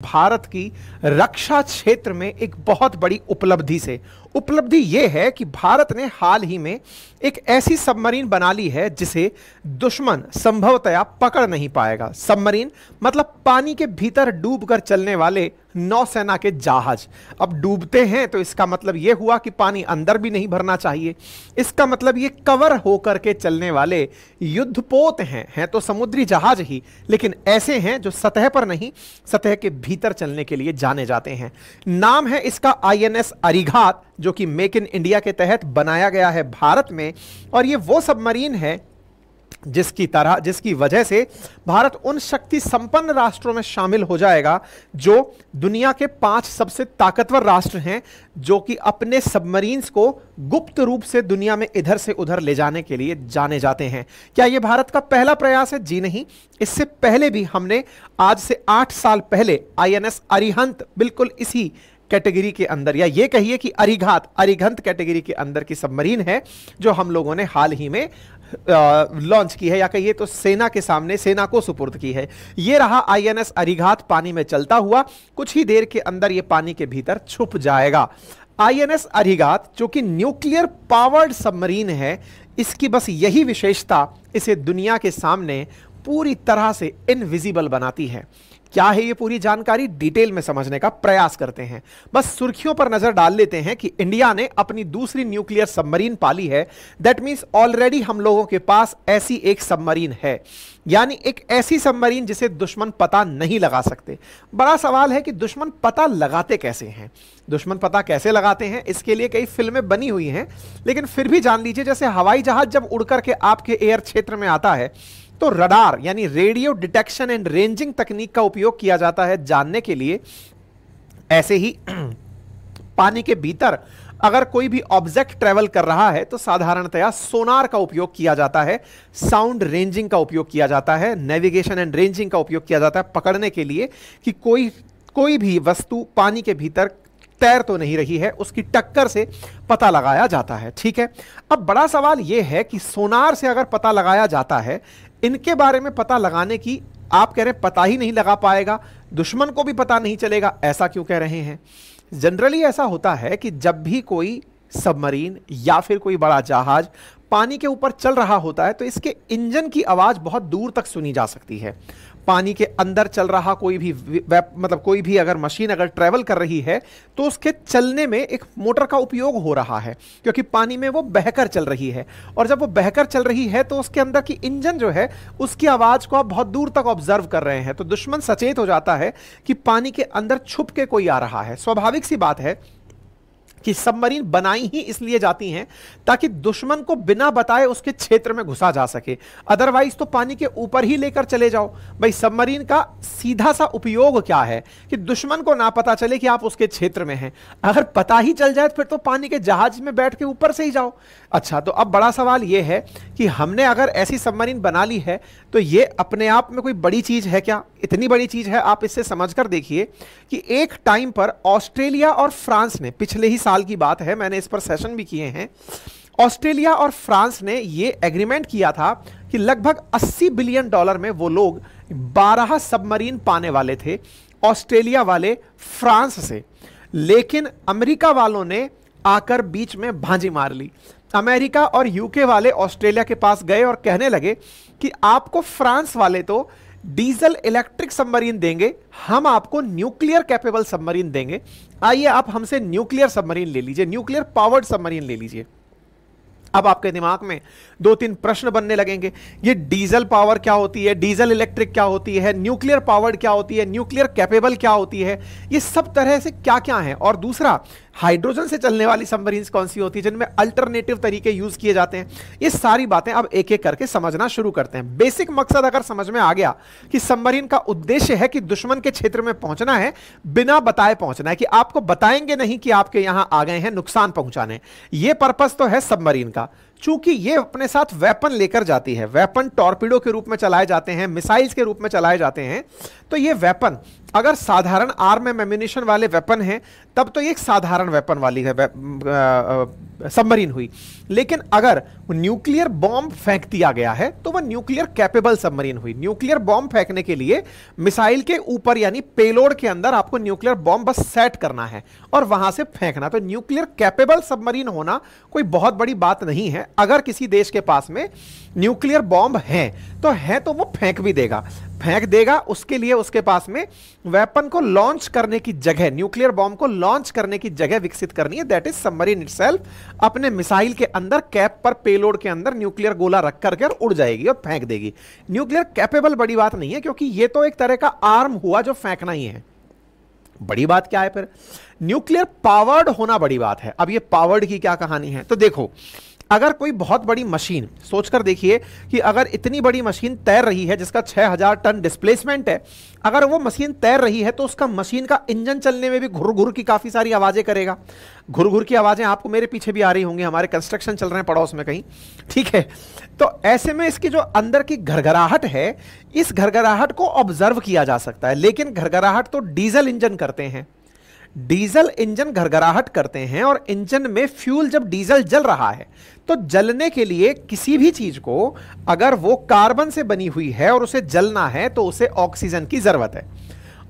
भारत की रक्षा क्षेत्र में एक बहुत बड़ी उपलब्धि यह है कि भारत ने हाल ही में एक ऐसी सबमरीन बना ली है जिसे दुश्मन संभवतया पकड़ नहीं पाएगा। सबमरीन मतलब पानी के भीतर डूबकर चलने वाले नौसेना के जहाज। अब डूबते हैं तो इसका मतलब यह हुआ कि पानी अंदर भी नहीं भरना चाहिए। इसका मतलब ये कवर होकर के चलने वाले युद्धपोत हैं तो समुद्री जहाज ही, लेकिन ऐसे हैं जो सतह पर नहीं, सतह के भीतर चलने के लिए जाने जाते हैं। नाम है इसका आईएनएस अरिघात, जो कि मेक इन इंडिया के तहत बनाया गया है भारत में। और ये वो सबमरीन है जिसकी वजह से भारत उन शक्ति संपन्न राष्ट्रों में शामिल हो जाएगा जो दुनिया के 5 सबसे ताकतवर राष्ट्र हैं, जो कि अपने सबमरीन्स को गुप्त रूप से दुनिया में इधर से उधर ले जाने के लिए जाने जाते हैं। क्या यह भारत का पहला प्रयास है? जी नहीं, इससे पहले भी हमने आज से 8 साल पहले आईएनएस अरिहंत बिल्कुल इसी कैटेगरी के अंदर, या ये कहिए कि अरिघंत कैटेगरी के अंदर की सबमरीन है जो हम लोगों ने हाल ही में लॉन्च की है, या कहिए तो सेना के सामने सेना को सुपुर्द की है। ये रहा आईएनएस अरिघात, पानी में चलता हुआ कुछ ही देर के अंदर ये पानी के भीतर छुप जाएगा। आईएनएस अरिघात जो कि न्यूक्लियर पावर्ड सबमरीन है, इसकी बस यही विशेषता इसे दुनिया के सामने पूरी तरह से इनविजिबल बनाती है। क्या है ये पूरी जानकारी, डिटेल में समझने का प्रयास करते हैं। बस सुर्खियों पर नजर डाल लेते हैं कि इंडिया ने अपनी दूसरी न्यूक्लियर सबमरीन पाली है। दैट मींस ऑलरेडी हम लोगों के पास ऐसी एक सबमरीन है, यानी एक ऐसी सबमरीन जिसे दुश्मन पता नहीं लगा सकते। बड़ा सवाल है कि दुश्मन पता लगाते कैसे हैं। दुश्मन पता कैसे लगाते हैं, इसके लिए कई फिल्में बनी हुई हैं, लेकिन फिर भी जान लीजिए, जैसे हवाई जहाज जब उड़ करके आपके एयर क्षेत्र में आता है तो रडार यानी रेडियो डिटेक्शन एंड रेंजिंग तकनीक का उपयोग किया जाता है जानने के लिए। ऐसे ही पानी के भीतर अगर कोई भी ऑब्जेक्ट ट्रेवल कर रहा है तो साधारणतया सोनार का उपयोग किया जाता है, साउंड रेंजिंग का उपयोग किया जाता है, नेविगेशन एंड रेंजिंग का उपयोग किया जाता है पकड़ने के लिए कि कोई भी वस्तु पानी के भीतर तैर तो नहीं रही है, उसकी टक्कर से पता लगाया जाता है। ठीक है, अब बड़ा सवाल यह है कि सोनार से अगर पता लगाया जाता है, इनके बारे में पता लगाने की आप कह रहे हैं पता ही नहीं लगा पाएगा, दुश्मन को भी पता नहीं चलेगा, ऐसा क्यों कह रहे हैं? जनरली ऐसा होता है कि जब भी कोई सबमरीन या फिर कोई बड़ा जहाज पानी के ऊपर चल रहा होता है तो इसके इंजन की आवाज बहुत दूर तक सुनी जा सकती है। पानी के अंदर चल रहा कोई भी अगर मशीन अगर ट्रेवल कर रही है तो उसके चलने में एक मोटर का उपयोग हो रहा है, क्योंकि पानी में वो बहकर चल रही है। और जब वो बहकर चल रही है तो उसके अंदर की इंजन जो है उसकी आवाज को आप बहुत दूर तक ऑब्जर्व कर रहे हैं, तो दुश्मन सचेत हो जाता है कि पानी के अंदर छुप के कोई आ रहा है। स्वाभाविक सी बात है कि सबमरीन बनाई ही इसलिए जाती हैं ताकि दुश्मन को बिना बताए उसके क्षेत्र में घुसा जा सके, अदरवाइज तो पानी के ऊपर ही लेकर चले जाओ। भाई सबमरीन का सीधा सा उपयोग क्या है कि दुश्मन को ना पता चले कि आप उसके क्षेत्र में हैं। अगर पता ही चल जाए फिर तो पानी के जहाज में बैठ के ऊपर से ही जाओ। अच्छा, तो अब बड़ा सवाल यह है कि हमने अगर ऐसी सबमरीन बना ली है तो यह अपने आप में कोई बड़ी चीज है क्या? इतनी बड़ी चीज है, आप इससे समझकर देखिए कि एक टाइम पर ऑस्ट्रेलिया और फ्रांस ने, पिछले ही साल की बात है, मैंने इस पर सेशन भी किए हैं, ऑस्ट्रेलिया और फ्रांस ने यह एग्रीमेंट किया था कि लगभग $80 बिलियन में वो लोग 12 सबमरीन पाने वाले थे, ऑस्ट्रेलिया वाले फ्रांस से। लेकिन अमेरिका वालों ने आकर बीच में भांजी मार ली। अमेरिका और यूके वाले ऑस्ट्रेलिया के पास गए और कहने लगे कि आपको फ्रांस वाले तो डीजल इलेक्ट्रिक सबमरीन देंगे, हम आपको न्यूक्लियर कैपेबल सबमरीन देंगे। आइए आप हमसे न्यूक्लियर सबमरीन ले लीजिए, न्यूक्लियर पावर्ड सबमरीन ले लीजिए। अब आपके दिमाग में 2-3 प्रश्न बनने लगेंगे। ये डीजल पावर क्या होती है, डीजल इलेक्ट्रिक क्या होती है, न्यूक्लियर पावर्ड क्या होती है, न्यूक्लियर कैपेबल क्या होती है, ये सब तरह से क्या क्या है। और दूसरा, हाइड्रोजन से चलने वाली सबमरीन्स कौन सी होती है जिनमें अल्टरनेटिव तरीके यूज किए जाते हैं। ये सारी बातें अब एक एक करके समझना शुरू करते हैं। बेसिक मकसद अगर समझ में आ गया कि सबमरीन का उद्देश्य है कि दुश्मन के क्षेत्र में पहुंचना है, बिना बताए पहुंचना है, कि आपको बताएंगे नहीं कि आपके यहां आ गए हैं नुकसान पहुंचाने। यह पर्पस तो है सबमरीन का। चूंकि ये अपने साथ वेपन लेकर जाती है, वेपन टॉर्पीडो के रूप में चलाए जाते हैं, मिसाइल्स के रूप में चलाए जाते हैं, तो ये वेपन अगर साधारण आर्म एंड एम्यूनिशन वाले वेपन हैं तब तो ये एक साधारण वेपन वाली है सबमरीन हुई। लेकिन अगर न्यूक्लियर बॉम्ब फेंक दिया गया है तो वह न्यूक्लियर कैपेबल सबमरीन हुई। न्यूक्लियर बॉम्ब फेंकने के लिए मिसाइल के ऊपर यानी पेलोड के अंदर आपको न्यूक्लियर बॉम्ब बस सेट करना है और वहां से फेंकना। तो न्यूक्लियर कैपेबल सबमरीन होना कोई बहुत बड़ी बात नहीं है। अगर किसी देश के पास में न्यूक्लियर बॉम्ब है तो वो फेंक भी देगा, फेंक देगा। उसके लिए उसके पास में वेपन को लॉन्च करने की जगह, न्यूक्लियर बॉम्ब को लॉन्च करने की जगह विकसित करनी है, दैट इज सबमरीन इटसेल्फ। अपने मिसाइल के अंदर कैप पर पेलोड के अंदर न्यूक्लियर गोला रख करके और उड़ जाएगी और फेंक देगी। न्यूक्लियर कैपेबल बड़ी बात नहीं है, क्योंकि यह तो एक तरह का आर्म हुआ जो फेंकना ही है। बड़ी बात क्या है फिर? न्यूक्लियर पावर्ड होना बड़ी बात है। अब ये पावर्ड की क्या कहानी है? तो देखो, अगर कोई बहुत बड़ी मशीन, सोचकर देखिए कि अगर इतनी बड़ी मशीन तैर रही है जिसका 6000 टन डिस्प्लेसमेंट है, अगर वो मशीन तैर रही है तो उसका मशीन का इंजन चलने में भी घुर घुर की काफी सारी आवाजें करेगा। घुर घुर की आवाजें आपको मेरे पीछे भी आ रही होंगी, हमारे कंस्ट्रक्शन चल रहे हैं पड़ोस में कहीं, ठीक है। तो ऐसे में इसकी जो अंदर की घरघराहट है, इस घरघराहट को ऑब्जर्व किया जा सकता है। लेकिन घरघराहट तो डीजल इंजन करते हैं, डीजल इंजन घरघराहट करते हैं। और इंजन में फ्यूल जब डीजल जल रहा है तो जलने के लिए किसी भी चीज को अगर वो कार्बन से बनी हुई है और उसे जलना है तो उसे ऑक्सीजन की जरूरत है।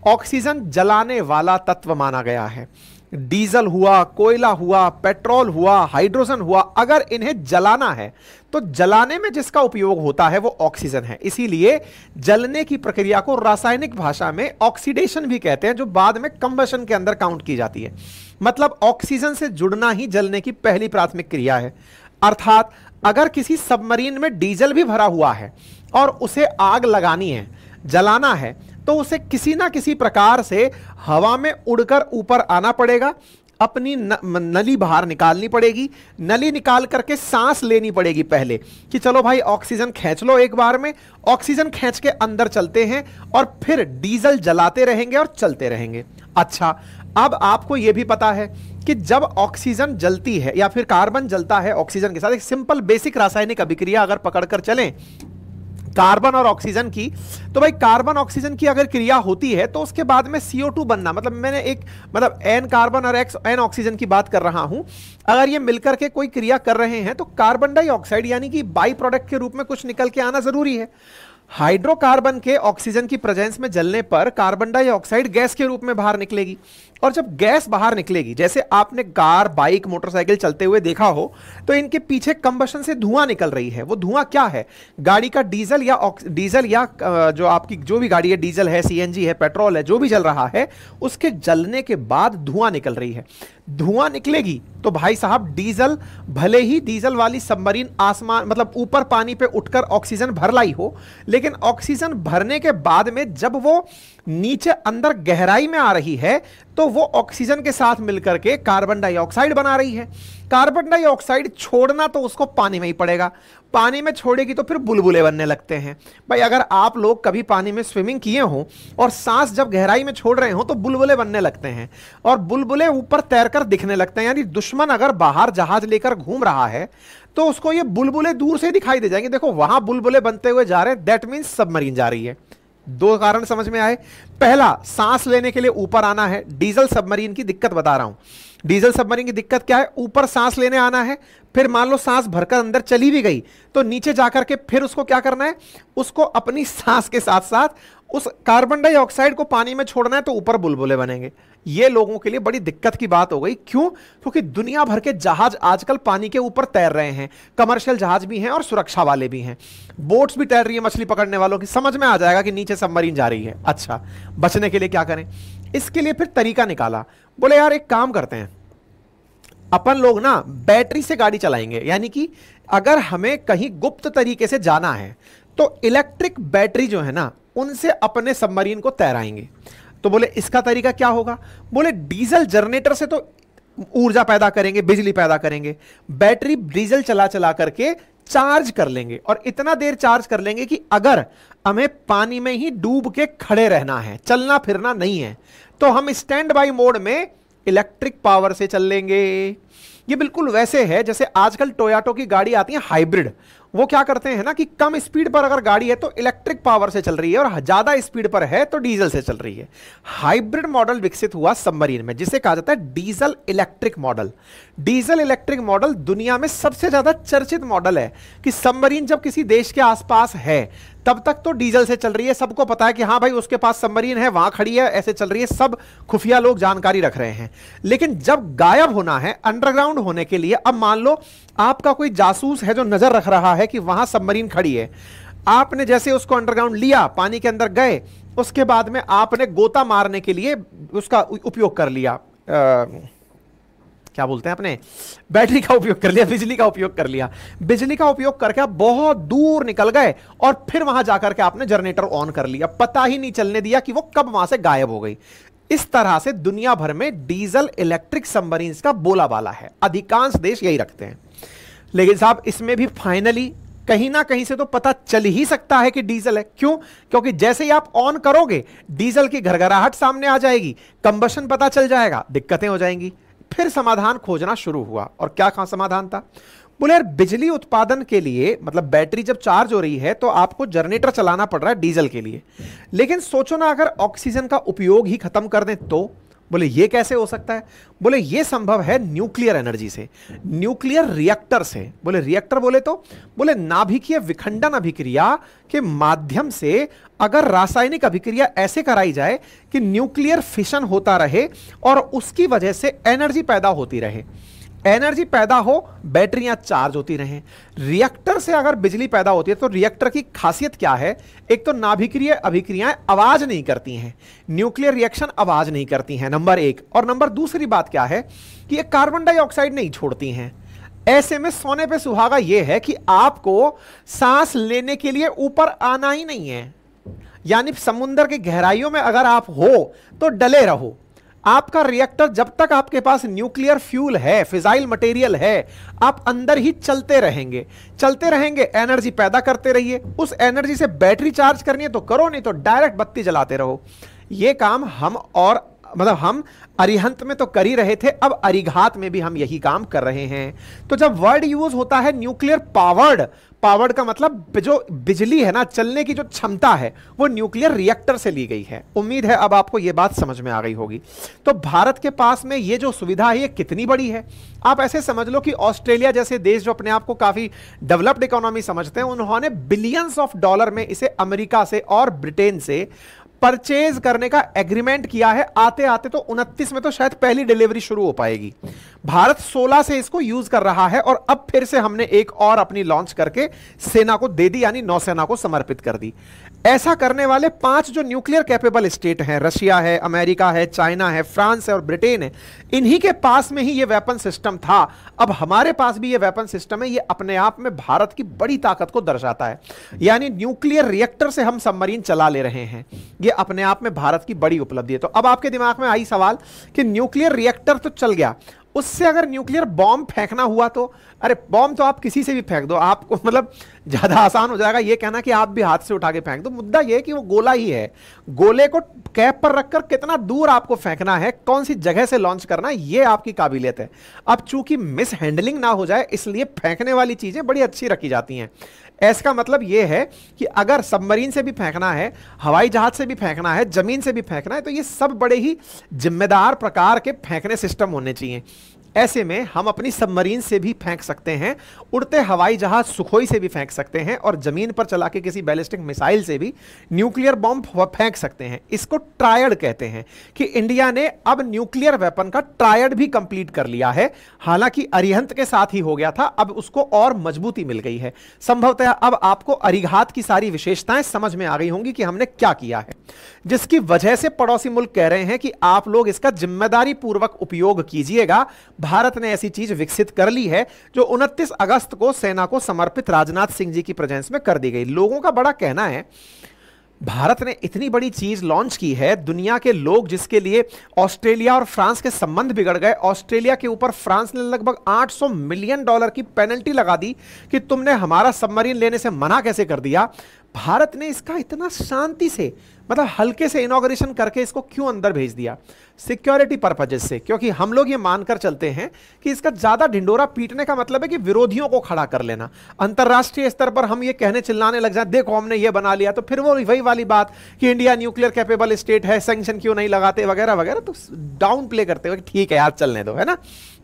ऑक्सीजन जलाने वाला तत्व माना गया है। डीजल हुआ, कोयला हुआ, पेट्रोल हुआ, हाइड्रोजन हुआ, अगर इन्हें जलाना है तो जलाने में जिसका उपयोग होता है वो ऑक्सीजन है। इसीलिए जलने की प्रक्रिया को रासायनिक भाषा में ऑक्सीडेशन भी कहते हैं, जो बाद में कंबशन के अंदर काउंट की जाती है। मतलब ऑक्सीजन से जुड़ना ही जलने की पहली प्राथमिक क्रिया है। अर्थात अगर किसी सबमरीन में डीजल भी भरा हुआ है और उसे आग लगानी है, जलाना है, तो उसे किसी ना किसी प्रकार से हवा में उड़कर ऊपर आना पड़ेगा, अपनी नली बाहर निकालनी पड़ेगी, नली निकाल करके सांस लेनी पड़ेगी पहले कि चलो भाई ऑक्सीजन खींच लो एक बार में। ऑक्सीजन खींच के अंदर चलते हैं और फिर डीजल जलाते रहेंगे और चलते रहेंगे। अच्छा, अब आपको यह भी पता है कि जब ऑक्सीजन जलती है या फिर कार्बन जलता है ऑक्सीजन के साथ, एक सिंपल बेसिक रासायनिक अभिक्रिया अगर पकड़कर चलें कार्बन और ऑक्सीजन की, तो भाई कार्बन ऑक्सीजन की अगर क्रिया होती है तो उसके बाद में CO2 बनना, मतलब मैंने एक N कार्बन और N ऑक्सीजन की बात कर रहा हूं। अगर ये मिलकर के कोई क्रिया कर रहे हैं तो कार्बन डाइऑक्साइड यानी कि बाई प्रोडक्ट के रूप में कुछ निकल के आना जरूरी है। हाइड्रोकार्बन के ऑक्सीजन की प्रेजेंस में जलने पर कार्बन डाइऑक्साइड गैस के रूप में बाहर निकलेगी। और जब गैस बाहर निकलेगी, जैसे आपने कार, बाइक, मोटरसाइकिल चलते हुए देखा हो, तो इनके पीछे कंबशन से धुआं निकल रही है। वो धुआं क्या है? गाड़ी का डीजल या जो आपकी जो भी गाड़ी है, डीजल है, CNG है, पेट्रोल है, जो भी जल रहा है, उसके जलने के बाद धुआं निकल रही है। धुआं निकलेगी तो भाई साहब डीजल, भले ही डीजल वाली सबमरीन आसमान मतलब ऊपर पानी पे उठकर ऑक्सीजन भर लाई हो, लेकिन ऑक्सीजन भरने के बाद में जब वो नीचे अंदर गहराई में आ रही है तो वो ऑक्सीजन के साथ मिलकर के कार्बन डाइऑक्साइड बना रही है। कार्बन डाइऑक्साइड छोड़ना तो उसको पानी में ही पड़ेगा, पानी में छोड़ेगी तो फिर बुलबुले बनने लगते हैं। भाई अगर आप लोग कभी पानी में स्विमिंग किए हो और सांस जब गहराई में छोड़ रहे हो तो बुलबुले बनने लगते हैं और बुलबुले ऊपर तैरकर दिखने लगते हैं। यानी दुश्मन अगर बाहर जहाज लेकर घूम रहा है तो उसको ये बुलबुले दूर से दिखाई दे जाएंगे। देखो वहां बुलबुले बनते हुए जा रहे हैं, दैट मीन्स सबमरीन जा रही है। दो कारण समझ में आए। पहला, सांस लेने के लिए ऊपर आना है। डीजल सबमरीन की दिक्कत बता रहा हूं। डीजल सबमरीन की दिक्कत क्या है? ऊपर सांस लेने आना है, फिर मान लो सांस भरकर अंदर चली भी गई तो नीचे जाकर के फिर उसको क्या करना है? उसको अपनी सांस के साथ साथ उस कार्बन डाइऑक्साइड को पानी में छोड़ना है, तो ऊपर बुलबुले बनेंगे। ये लोगों के लिए बड़ी दिक्कत की बात हो गई। क्यों? क्योंकि दुनिया भर के जहाज आजकल पानी के ऊपर तैर रहे हैं, कमर्शियल जहाज भी हैं और सुरक्षा वाले भी हैं, बोट्स भी तैर रही है मछली पकड़ने वालों की। समझ में आ जाएगा कि नीचे सबमरीन जा रही है। अच्छा, बचने के लिए क्या करें? इसके लिए फिर तरीका निकाला। बोले यार एक काम करते हैं, अपन लोग ना बैटरी से गाड़ी चलाएंगे। यानी कि अगर हमें कहीं गुप्त तरीके से जाना है तो इलेक्ट्रिक बैटरी जो है ना, उनसे अपने सबमरीन को तैराएंगे। तो बोले इसका तरीका क्या होगा? बोले डीजल जनरेटर से तो ऊर्जा पैदा करेंगे, बिजली पैदा करेंगे, बैटरी डीजल चला चला करके चार्ज कर लेंगे और इतना देर चार्ज कर लेंगे कि अगर हमें पानी में ही डूब के खड़े रहना है, चलना फिरना नहीं है, तो हम स्टैंड बाई मोड में इलेक्ट्रिक पावर से चल लेंगे। ये बिल्कुल वैसे है जैसे आजकल टोयोटा की गाड़ी आती है हाइब्रिड। वो क्या करते हैं ना कि कम स्पीड पर अगर गाड़ी है तो इलेक्ट्रिक पावर से चल रही है और ज्यादा स्पीड पर है तो डीजल से चल रही है। हाइब्रिड मॉडल विकसित हुआ सबमरीन में, जिसे कहा जाता है diesel electric model. Diesel electric model दुनिया में सबसे ज्यादा चर्चित मॉडल है कि सबमरीन जब किसी देश के आसपास है तब तक तो डीजल से चल रही है, सबको पता है कि हाँ भाई उसके पास सबमरीन है, वहां खड़ी है, ऐसे चल रही है, सब खुफिया लोग जानकारी रख रहे हैं। लेकिन जब गायब होना है अंडरग्राउंड होने के लिए, अब मान लो आपका कोई जासूस है जो नजर रख रहा है कि वहां सबमरीन खड़ी है, आपने जैसे उसको अंडरग्राउंड लिया, पानी के अंदर गए, उसके बाद में आपने गोता मारने के लिए उसका उपयोग कर लिया, क्या बोलते हैं अपने, बैटरी का उपयोग कर लिया, बिजली का उपयोग कर लिया। बिजली का उपयोग करके आप बहुत दूर निकल गए और फिर वहां जाकर के आपने जनरेटर ऑन कर लिया, पता ही नहीं चलने दिया कि वो कब वहां से गायब हो गई। इस तरह से दुनिया भर में डीजल इलेक्ट्रिक सबमरीन्स का बोलाबाला है, अधिकांश देश यही रखते हैं। लेकिन साहब इसमें भी फाइनली कहीं ना कहीं से तो पता चल ही सकता है कि डीजल है। क्यों? क्योंकि जैसे ही आप ऑन करोगे डीजल की घरघराहट सामने आ जाएगी, कंबशन पता चल जाएगा, दिक्कतें हो जाएंगी। फिर समाधान खोजना शुरू हुआ, और क्या कहां समाधान था? बोले यार बिजली उत्पादन के लिए, मतलब बैटरी जब चार्ज हो रही है तो आपको जनरेटर चलाना पड़ रहा है डीजल के लिए, लेकिन सोचो ना अगर ऑक्सीजन का उपयोग ही खत्म कर दें तो। बोले ये कैसे हो सकता है? बोले ये संभव है न्यूक्लियर एनर्जी से, न्यूक्लियर रिएक्टर से। बोले रिएक्टर बोले तो, बोले नाभिकीय विखंडन अभिक्रिया के माध्यम से अगर रासायनिक अभिक्रिया ऐसे कराई जाए कि न्यूक्लियर फिशन होता रहे और उसकी वजह से एनर्जी पैदा होती रहे, एनर्जी पैदा हो, बैटरियां चार्ज होती रहें। रिएक्टर से अगर बिजली पैदा होती है तो रिएक्टर की खासियत क्या है? एक तो नाभिकीय अभिक्रियाएं आवाज नहीं करती हैं, न्यूक्लियर रिएक्शन आवाज नहीं करती हैं, नंबर एक। और नंबर दूसरी बात क्या है कि ये कार्बन डाइऑक्साइड नहीं छोड़ती हैं। ऐसे में सोने पे सुहागा यह है कि आपको सांस लेने के लिए ऊपर आना ही नहीं है, यानी समुद्र की गहराइयों में अगर आप हो तो डले रहो। आपका रिएक्टर जब तक आपके पास न्यूक्लियर फ्यूल है, फिजाइल मटेरियल है, आप अंदर ही चलते रहेंगे, चलते रहेंगे, एनर्जी पैदा करते रहिए। उस एनर्जी से बैटरी चार्ज करनी है तो करो, नहीं तो डायरेक्ट बत्ती जलाते रहो। यह काम हम अरिहंत में तो कर ही रहे थे, अब अरिघात में भी हम यही काम कर रहे हैं। तो जब वर्ड यूज होता है न्यूक्लियर पावर्ड, पावर्ड का मतलब जो बिजली है ना, चलने की जो क्षमता है वो न्यूक्लियर रिएक्टर से ली गई है। उम्मीद है अब आपको यह बात समझ में आ गई होगी। तो भारत के पास में ये जो सुविधा है ये कितनी बड़ी है? आप ऐसे समझ लो कि ऑस्ट्रेलिया जैसे देश जो अपने आप को काफी डेवलप्ड इकोनॉमी समझते हैं, उन्होंने बिलियंस ऑफ डॉलर में इसे अमेरिका से और ब्रिटेन से परचेज करने का एग्रीमेंट किया है। आते आते तो 29 में तो शायद पहली डिलीवरी शुरू हो पाएगी। भारत 16 से इसको यूज कर रहा है और अब फिर से हमने एक और अपनी लॉन्च करके सेना को दे दी, यानी नौसेना को समर्पित कर दी। ऐसा करने वाले 5 जो न्यूक्लियर कैपेबल स्टेट हैं, रशिया है, अमेरिका है, चाइना है, फ्रांस है और ब्रिटेन है, इन्हीं के पास में ही ये वेपन सिस्टम था। अब हमारे पास भी ये वेपन सिस्टम है। ये अपने आप में भारत की बड़ी ताकत को दर्शाता है, यानी न्यूक्लियर रिएक्टर से हम सबमरीन चला ले रहे हैं। ये अपने आप में भारत की बड़ी उपलब्धि है। तो अब आपके दिमाग में आई सवाल कि न्यूक्लियर रिएक्टर तो चल गया, उससे अगर न्यूक्लियर बॉम्ब फेंकना हुआ तो? अरे बॉम्ब तो आप किसी से भी फेंक दो, आपको मतलब ज्यादा आसान हो जाएगा ये कहना कि आप भी हाथ से उठा के फेंक दो। मुद्दा ये है कि वो गोला ही है, गोले को कैप पर रखकर कितना दूर आपको फेंकना है, कौन सी जगह से लॉन्च करना है, ये आपकी काबिलियत है। अब चूंकि मिस हैंडलिंग ना हो जाए इसलिए फेंकने वाली चीजें बड़ी अच्छी रखी जाती हैं। इसका मतलब यह है कि अगर सबमरीन से भी फेंकना है, हवाई जहाज से भी फेंकना है, जमीन से भी फेंकना है, तो ये सब बड़े ही जिम्मेदार प्रकार के फेंकने सिस्टम होने चाहिए। ऐसे में हम अपनी सबमरीन से भी फेंक सकते हैं, उड़ते हवाई जहाज सुखोई से भी फेंक सकते हैं, और जमीन पर चला के किसी बैलिस्टिक मिसाइल से भी न्यूक्लियर बॉम्ब फेंक सकते हैं। इसको ट्रायड कहते हैं कि इंडिया ने अब न्यूक्लियर वेपन का ट्रायड भी कंप्लीट कर लिया है। हालांकि अरिहंत के साथ ही हो गया था, अब उसको और मजबूती मिल गई है। संभवतः अब आपको अरिघात की सारी विशेषताएं समझ में आ गई होंगी कि हमने क्या किया है, जिसकी वजह से पड़ोसी मुल्क कह रहे हैं कि आप लोग इसका जिम्मेदारी पूर्वक उपयोग कीजिएगा। भारत ने ऐसी चीज विकसित कर ली है जो 29 अगस्त को सेना को समर्पित राजनाथ सिंह जी की प्रेजेंस में कर दी गई। लोगों का बड़ा कहना है भारत ने इतनी बड़ी चीज लॉन्च की है, दुनिया के लोग जिसके लिए ऑस्ट्रेलिया और फ्रांस के संबंध बिगड़ गए, ऑस्ट्रेलिया के ऊपर फ्रांस ने लगभग $800 मिलियन की पेनल्टी लगा दी कि तुमने हमारा सबमरीन लेने से मना कैसे कर दिया। भारत ने इसका इतना शांति से मतलब हल्के से इनॉग्रेशन करके इसको क्यों अंदर भेज दिया? सिक्योरिटी पर्पजेस से, क्योंकि हम लोग ये मानकर चलते हैं कि इसका ज्यादा ढिंडोरा पीटने का मतलब है कि विरोधियों को खड़ा कर लेना। अंतरराष्ट्रीय स्तर पर हम ये कहने चिल्लाने लग जाए देखो हमने ये बना लिया, तो फिर वो वही वाली बात कि इंडिया न्यूक्लियर कैपेबल स्टेट है, सैंक्शन क्यों नहीं लगाते वगैरह वगैरह, तो डाउन प्ले करते हुए ठीक है यार चलने दो, है ना।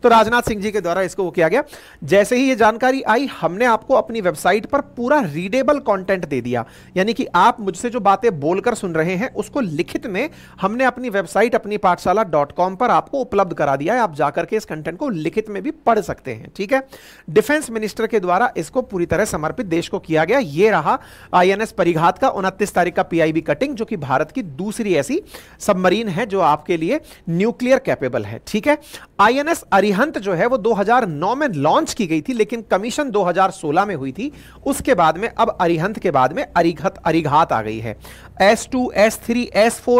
तो राजनाथ सिंह जी के द्वारा इसको वो किया गया। जैसे ही ये जानकारी आई हमने आपको अपनी वेबसाइट पर पूरा रीडेबल कंटेंट दे दिया, यानी कि आप मुझसे जो बातें बोलकर सुन रहे हैं उसको लिखित में हमने अपनी वेबसाइट अपनी पाठशाला.com पर आपको उपलब्ध करा दिया है। आप जाकर के इस कंटेंट को लिखित में भी पढ़ सकते हैं, ठीक है। डिफेंस मिनिस्टर के द्वारा इसको पूरी तरह समर्पित देश को किया गया। ये रहा आईएनएस परिघात का 29 तारीख का पीआईबी कटिंग, जो कि भारत की दूसरी ऐसी सबमरीन है जो आपके लिए न्यूक्लियर कैपेबल है, ठीक है। आईएनएस अरिहंत जो है वो 2009 में लॉन्च की गई थी, लेकिन कमीशन 2016 में हुई थी। उसके बाद में अब अरिहंत के बाद में अरिघात आ गई है। S2, S3,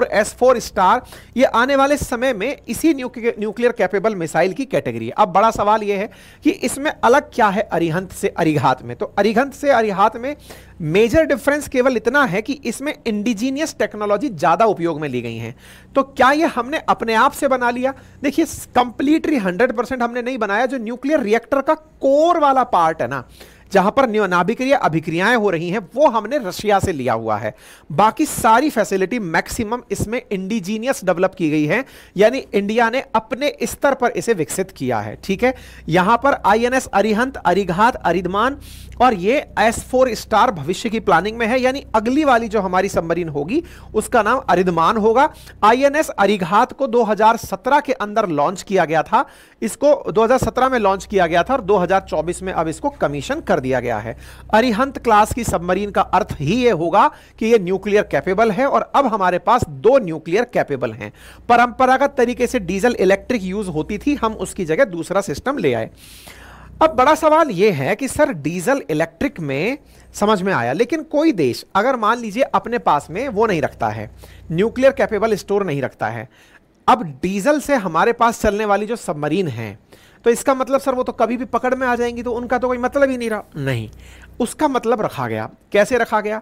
S4 स्टार ये आने वाले समय में इसी न्यूक्लियर कैपेबल मिसाइल की कैटेगरी है। अब बड़ा सवाल यह है कि इसमें अलग क्या है अरिहंत से अरिघात में। तो अरिहंत से अरिघात में मेजर डिफरेंस केवल इतना है कि इसमें इंडिजीनियस टेक्नोलॉजी ज्यादा उपयोग में ली गई है। तो क्या ये हमने अपने आप से बना लिया? देखिए कंप्लीटली 100% हमने नहीं बनाया। जो न्यूक्लियर रिएक्टर का कोर वाला पार्ट है ना, जहां पर नाभिकीय अभिक्रियाएं हो रही हैं, वो हमने रशिया से लिया हुआ है। बाकी सारी फैसिलिटी मैक्सिमम इसमें इंडिजीनियस डेवलप की गई है, यानी इंडिया ने अपने स्तर पर इसे विकसित किया है, ठीक है। यहां पर आईएनएस अरिहंत, अरिघात, अरिदमान और ये S4 स्टार भविष्य की प्लानिंग में है, यानी अगली वाली जो हमारी सबमरीन होगी उसका नाम अरिदमान होगा। आईएनएस अरिघात को 2017 के अंदर लॉन्च किया गया था, इसको 2017 में लॉन्च किया गया था और 2024 में अब इसको कमीशन कर दिया गया है। अरिहंत क्लास की सबमरीन का अर्थ ही यह होगा कि यह न्यूक्लियर कैपेबल है और अब हमारे पास 2 न्यूक्लियर कैपेबल हैं। परंपरागत तरीके से डीजल इलेक्ट्रिक यूज होती थी, हम उसकी जगह दूसरा सिस्टम ले आए। अब बड़ा सवाल यह है कि सर डीजल इलेक्ट्रिक में समझ में आया, लेकिन कोई देश अगर मान लीजिए अपने पास में वो नहीं रखता है, न्यूक्लियर कैपेबल स्टोर नहीं रखता है, अब डीजल से हमारे पास चलने वाली जो सबमरीन है, तो इसका मतलब सर वो तो कभी भी पकड़ में आ जाएंगी, तो उनका तो कोई मतलब ही नहीं रहा। नहीं, उसका मतलब रखा गया। कैसे रखा गया?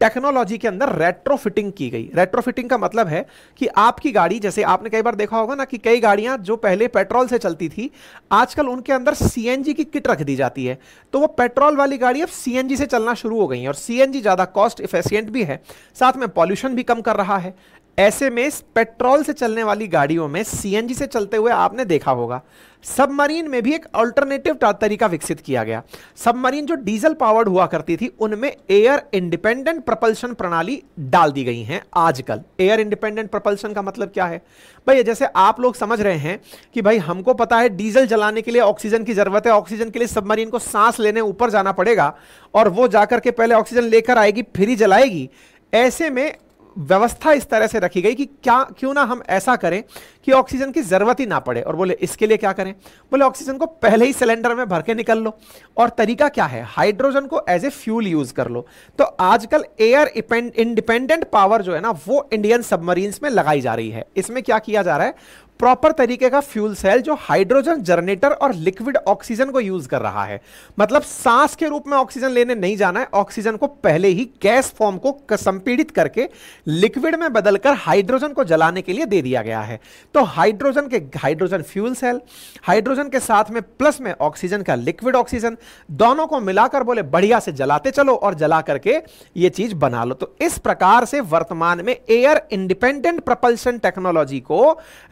टेक्नोलॉजी के अंदर रेट्रोफिटिंग की गई। रेट्रोफिटिंग का मतलब है कि आपकी गाड़ी, जैसे आपने कई बार देखा होगा ना कि कई गाड़ियां जो पहले पेट्रोल से चलती थी, आजकल उनके अंदर सीएनजी की किट रख दी जाती है, तो वो पेट्रोल वाली गाड़ी अब सीएनजी से चलना शुरू हो गई है और सीएनजी ज्यादा कॉस्ट इफिशिएंट भी है, साथ में पॉल्यूशन भी कम कर रहा है। ऐसे में पेट्रोल से चलने वाली गाड़ियों में सीएनजी से चलते हुए आपने देखा होगा सबमरीन में भी एक अल्टरनेटिव तरीका विकसित किया गया। सबमरीन जो डीजल पावर्ड हुआ करती थी उनमें एयर इंडिपेंडेंट प्रपल्शन प्रणाली डाल दी गई हैं आजकल। एयर इंडिपेंडेंट प्रपल्शन का मतलब क्या है भाई? जैसे आप लोग समझ रहे हैं कि भाई हमको पता है डीजल जलाने के लिए ऑक्सीजन की जरूरत है, ऑक्सीजन के लिए सबमरीन को सांस लेने ऊपर जाना पड़ेगा और वो जाकर के पहले ऑक्सीजन लेकर आएगी फिर ही जलाएगी। ऐसे में व्यवस्था इस तरह से रखी गई कि क्यों ना हम ऐसा करें कि ऑक्सीजन की जरूरत ही ना पड़े। और बोले इसके लिए क्या करें? बोले ऑक्सीजन को पहले ही सिलेंडर में भर के निकल लो। और तरीका क्या है? हाइड्रोजन को एज ए फ्यूल यूज कर लो। तो आजकल एयर इंडिपेंडेंट पावर जो है ना वो इंडियन सबमरीन्स में लगाई जा रही है। इसमें क्या किया जा रहा है? प्रॉपर तरीके का फ्यूल सेल जो हाइड्रोजन जनरेटर और लिक्विड ऑक्सीजन को यूज कर रहा है। मतलब सांस के रूप में ऑक्सीजन लेने नहीं जाना है, ऑक्सीजन को पहले ही गैस फॉर्म को संपीड़ित करके लिक्विड में बदलकर हाइड्रोजन को जलाने के लिए दे दिया गया है। तो हाइड्रोजन फ्यूल सेल, हाइड्रोजन के साथ में प्लस में ऑक्सीजन का लिक्विड ऑक्सीजन, दोनों को मिलाकर बोले बढ़िया से जलाते चलो और जला करके ये चीज बना लो। तो इस प्रकार से वर्तमान में एयर इंडिपेंडेंट प्रपल्शन टेक्नोलॉजी को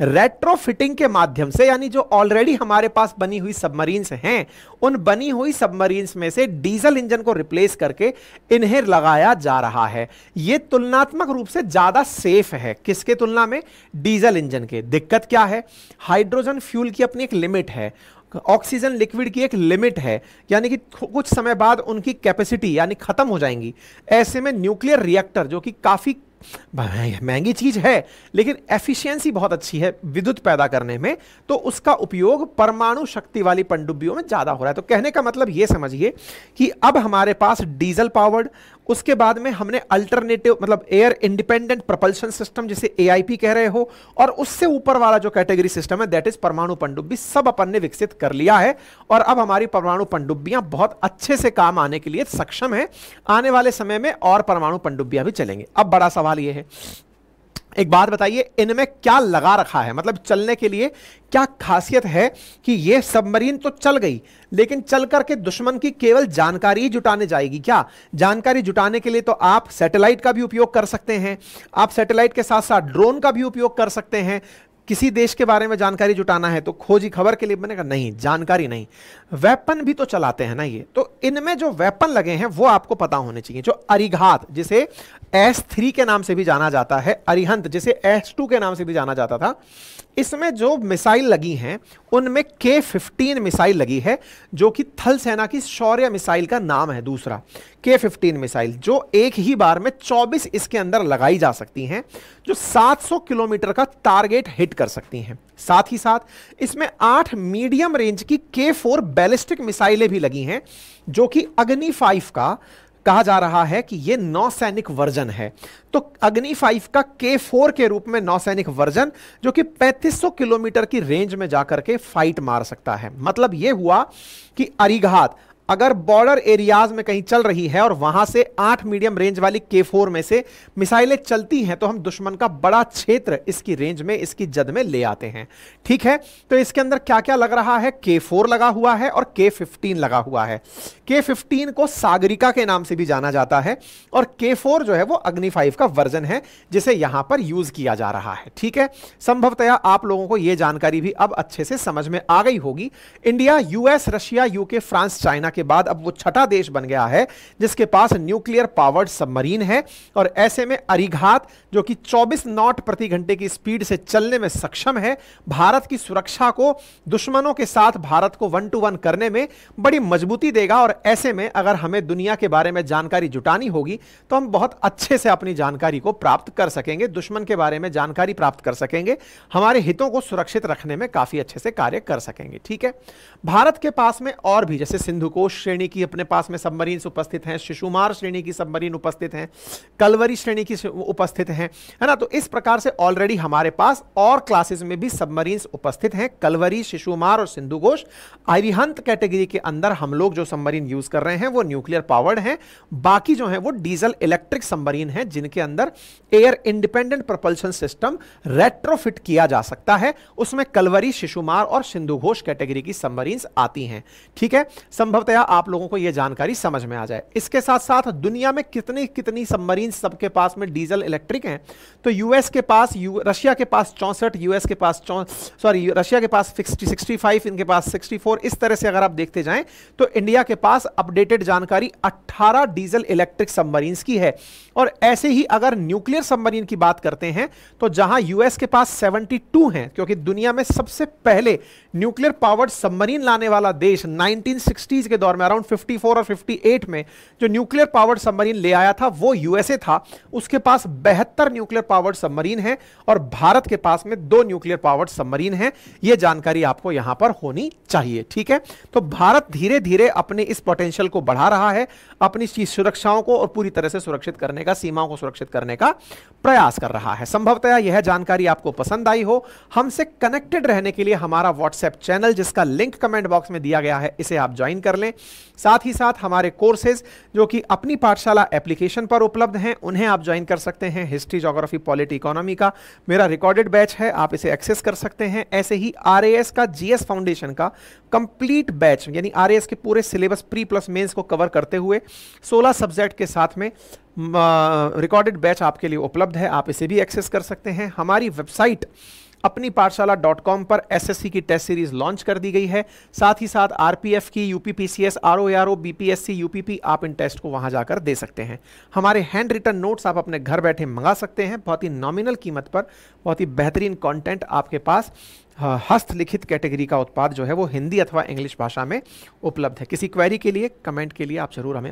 रेट्रोफिटिंग के माध्यम से, यानी जो ऑलरेडी हमारे पास बनी हुई सबमरीन्स हैं उन बनी हुई सबमरीन्स में से डीजल इंजन को रिप्लेस करके इन्हें लगाया जा रहा है। यह तुलनात्मक रूप से ज्यादा सेफ है। किसके तुलना में? डीजल इंजन के। दिक्कत क्या है? हाइड्रोजन फ्यूल की अपनी एक लिमिट है, ऑक्सीजन लिक्विड की एक लिमिट है, यानी कि कुछ समय बाद उनकी कैपेसिटी यानी खत्म हो जाएंगी। ऐसे में न्यूक्लियर रिएक्टर जो कि काफी महंगी चीज है लेकिन एफिशिएंसी बहुत अच्छी है विद्युत पैदा करने में, तो उसका उपयोग परमाणु शक्ति वाली पनडुब्बियों में ज्यादा हो रहा है। तो कहने का मतलब यह समझिए कि अब हमारे पास डीजल पावर्ड, उसके बाद में हमने अल्टरनेटिव मतलब एयर इंडिपेंडेंट प्रपल्शन सिस्टम जिसे एआईपी कह रहे हो, और उससे ऊपर वाला जो कैटेगरी सिस्टम है दैट इज परमाणु पनडुब्बी, सब अपन ने विकसित कर लिया है। और अब हमारी परमाणु पनडुब्बियां बहुत अच्छे से काम आने के लिए सक्षम है। आने वाले समय में और परमाणु पनडुब्बियां भी चलेंगे। अब बड़ा सवाल सवाल ये है, एक बात बताइए, इनमें क्या लगा रखा है, मतलब चलने के लिए क्या खासियत है कि ये सबमरीन तो चल गई, लेकिन चल करके दुश्मन की केवल जानकारी ही जुटाने जाएगी क्या? जानकारी जुटाने के लिए तो आप सैटेलाइट का भी उपयोग कर सकते हैं, आप सैटेलाइट के साथ साथ ड्रोन का भी उपयोग कर सकते हैं। किसी देश के बारे में जानकारी जुटाना है तो खोजी खबर के लिए बनेगा, नहीं, जानकारी नहीं, वेपन भी तो चलाते हैं ना ये। तो इनमें जो वेपन लगे हैं वो आपको पता होने चाहिए। जो अरिघात, जिसे S3 के नाम से भी जाना जाता है, अरिहंत जिसे S2 के नाम से भी जाना जाता था, इसमें जो मिसाइल लगी हैं उनमें K-15 मिसाइल लगी है, जो कि थल सेना की शौर्य मिसाइल का नाम है। दूसरा K-15 मिसाइल जो एक ही बार में 24 इसके अंदर लगाई जा सकती हैं, जो 700 किलोमीटर का टारगेट हिट कर सकती हैं। साथ ही साथ इसमें 8 मीडियम रेंज की K4 बैलिस्टिक मिसाइलें भी लगी हैं, जो कि अग्नि 5 का कहा जा रहा है कि यह नौसैनिक वर्जन है। तो अग्नि 5 का K4 के रूप में नौसैनिक वर्जन, जो कि 3500 किलोमीटर की रेंज में जाकर के फाइट मार सकता है। मतलब यह हुआ कि अरिघात अगर बॉर्डर एरियाज में कहीं चल रही है और वहां से 8 मीडियम रेंज वाली K4 में से मिसाइलें चलती हैं, तो हम दुश्मन का बड़ा क्षेत्र इसकी रेंज में, इसकी जद में ले आते हैं। ठीक है, तो इसके अंदर क्या क्या लग रहा है? K4 लगा हुआ है और K-15 लगा हुआ है। K-15 को सागरिका के नाम से भी जाना जाता है और K4 जो है वो अग्नि 5 का वर्जन है, जिसे यहां पर यूज किया जा रहा है। ठीक है, संभवतया आप लोगों को यह जानकारी भी अब अच्छे से समझ में आ गई होगी। India, US, Russia, UK, France, China के बाद अब वो छठा देश बन गया है जिसके पास न्यूक्लियर पावर्ड सबमरीन है, और ऐसे में अरिघात जो कि 24 नॉट प्रति घंटे की स्पीड से चलने में सक्षम है, भारत की सुरक्षा को, दुश्मनों के साथ भारत को 1 to 1 करने में बड़ी मजबूती देगा। और ऐसे में अगर हमें दुनिया के बारे में जानकारी जुटानी होगी तो हम बहुत अच्छे से अपनी जानकारी को प्राप्त कर सकेंगे, दुश्मन के बारे में जानकारी प्राप्त कर सकेंगे, हमारे हितों को सुरक्षित रखने में काफी अच्छे से कार्य कर सकेंगे। ठीक है, भारत के पास में और भी जैसे सिंधुकोश श्रेणी की अपने पास में सबमरीन उपस्थित हैं, शिशुमार श्रेणी की सबमरीन उपस्थित हैं, कलवरी श्रेणी की उपस्थित हैं, है ना। तो इस प्रकार से ऑलरेडी हमारे पास और क्लासेस में भी सबमरीन्स उपस्थित हैं। कलवरी, शिशुमार और सिंधुघोष। अरिहंत कैटेगरी के अंदर हम लोग जो सबमरीन यूज कर रहे हैं वो न्यूक्लियर पावर्ड हैं, बाकी जो है वो डीजल इलेक्ट्रिक सबमरीन हैं, जिनके अंदर air independent propulsion system retrofit किया जा सकता है। उसमें कलवरी, शिशुमार और सिंधुघोष कैटेगरी की सबमरीन्स आती हैं। ठीक है, संभवतया आप लोगों को यह जानकारी समझ में आ जाए। इसके साथ साथ दुनिया में कितनी कितनी सबमरीन सबके पास में डीजल इलेक्ट्रिक हैं, तो यूएस के पास, रशिया के पास 64, यूएस के पास रशिया के पास 65, इनके पास 64। इस तरह से अगर आप देखते जाएं तो इंडिया के पास अपडेटेड जानकारी 18 डीजल इलेक्ट्रिक सबमरीन्स की है। और ऐसे ही अगर न्यूक्लियर सबमरीन की बात करते हैं तो जहां यूएस के पास 72 हैं, क्योंकि दुनिया में सबसे पहले न्यूक्लियर पावर्ड सबमरीन लाने वाला देश 1960s के दौर में अराउंड 54 और 58 में जो न्यूक्लियर पावर्ड सबमरीन ले आया था वो यूएसए था। उसके पास 72 न्यूक्लियर पावर्ड सबमरीन है और भारत के पास में 2 न्यूक्लियर पावर्ड सबमरीन है। यह जानकारी आपको यहां पर होनी चाहिए। ठीक है, तो भारत धीरे धीरे अपने इस पोटेंशियल को बढ़ा रहा है, अपनी सुरक्षाओं को और पूरी तरह से सुरक्षित करने का, सीमाओं को सुरक्षित करने का प्रयास कर रहा है। संभवतः यह जानकारी आपको पसंद आई हो। हमसे कनेक्टेड रहने के लिए हमारा व्हाट्सएप चैनल, जिसका लिंक कमेंट बॉक्स में दिया गया है, इसे आप ज्वाइन कर लें। साथ ही साथ हमारे कोर्सेज जो कि अपनी पाठशाला एप्लीकेशन पर उपलब्ध हैं, उन्हें आप ज्वाइन कर सकते हैं। हिस्ट्री, ज्योग्राफी, पॉलिटी, इकोनॉमी का मेरा रिकॉर्डेड बैच है, आप इसे एक्सेस कर सकते हैं। ऐसे ही आरएएस का, जीएस फाउंडेशन का कंप्लीट बैच, यानी आरएएस के पूरे सिलेबस प्री प्लस मेंस को कवर करते हुए 16 सब्जेक्ट के साथ में रिकॉर्डेड बैच आपके लिए उपलब्ध है, आप इसे भी एक्सेस कर सकते हैं। हमारी वेबसाइट अपनी पाठशाला.com पर एसएससी की टेस्ट सीरीज लॉन्च कर दी गई है। साथ ही साथ आरपीएफ की, यूपीपीसीएस, आरओएआरओ, बीपीएससी, यूपीपी, आप इन टेस्ट को वहां जाकर दे सकते हैं। हमारे हैंड रिटन नोट्स आप अपने घर बैठे मंगा सकते हैं, बहुत ही नॉमिनल कीमत पर, बहुत ही बेहतरीन कंटेंट आपके पास हस्तलिखित कैटेगरी का उत्पाद जो है वो हिंदी अथवा इंग्लिश भाषा में उपलब्ध है। किसी क्वेरी के लिए, कमेंट के लिए आप जरूर हमें